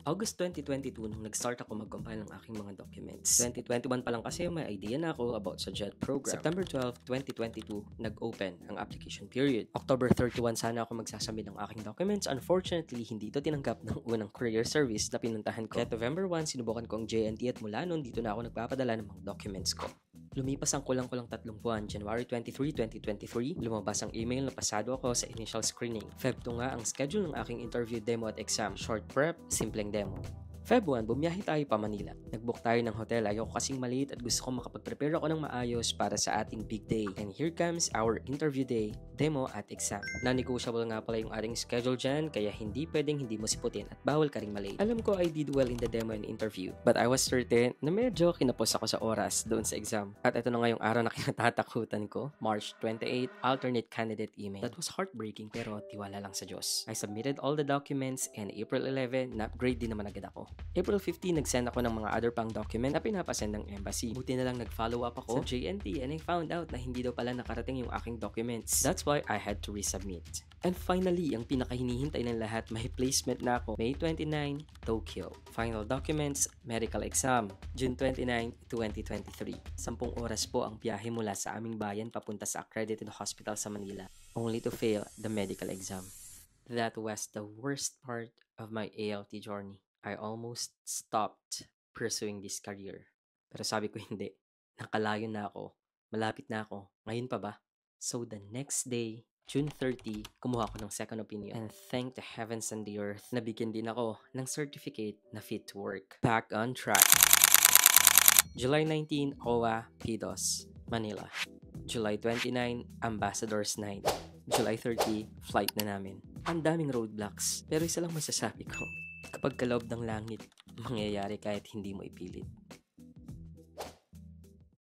August 2022 nung nag-start ako mag-compile ng aking mga documents. 2021 pa lang kasi may idea na ako about sa JET program. September 12, 2022, nag-open ang application period. October 31 sana ako magsasubmit ng aking documents. Unfortunately, hindi ito tinanggap ng unang courier service na pinuntahan ko. Kaya November 1, sinubukan ko ang JNT at mula noon dito na ako nagpapadala ng mga documents ko. Lumipas ang kulang-kulang 3 buwan. January 23, 2023, lumabas ang email na pasado ako sa initial screening. Feb 2 nga ang schedule ng aking interview, demo at exam. Short prep, simpleng demo. Feb 1, bumiyahe tayo pa Manila. Nagbook tayo ng hotel, ayoko kasing maliit at gusto ko makapag-prepare ako ng maayos para sa ating big day. And here comes our interview day, demo at exam. Non-negotiable nga pala yung ating schedule dyan, kaya hindi pwedeng hindi mo siputin at bawal ka ring malate. Alam ko I did well in the demo and interview, but I was certain na medyo kinapos ako sa oras doon sa exam. At ito na nga yung araw na kinatatakutan ko, March 28, alternate candidate email. That was heartbreaking pero tiwala lang sa Diyos. I submitted all the documents and April 11, na-upgrade din naman agad ako. April 15, nag-send ako ng mga other pang document na pinapasend ng embassy. Buti na lang nag-follow up ako sa JNT and I found out na hindi daw pala nakarating yung aking documents. That's why I had to resubmit. And finally, ang pinakahinihintay ng lahat, may placement na ako. May 29, Tokyo. Final documents, medical exam. June 29, 2023. 10 oras po ang biyahe mula sa aming bayan papunta sa accredited hospital sa Manila, only to fail the medical exam. That was the worst part of my ALT journey. I almost stopped pursuing this career. Pero sabi ko hindi. Nakalayo na ako. Malapit na ako. Ngayon pa ba? So the next day, June 30, kumuha ako ng second opinion. And thank the heavens and the earth, nabigyan din ako ng certificate na fit to work. Back on track. July 19, OWA, PDOS, Manila. July 29, Ambassador's Night. July 30, flight na namin. Ang daming roadblocks, pero isa lang masasabi ko. Kapag kaloob ng langit, mangyayari kahit hindi mo ipilit.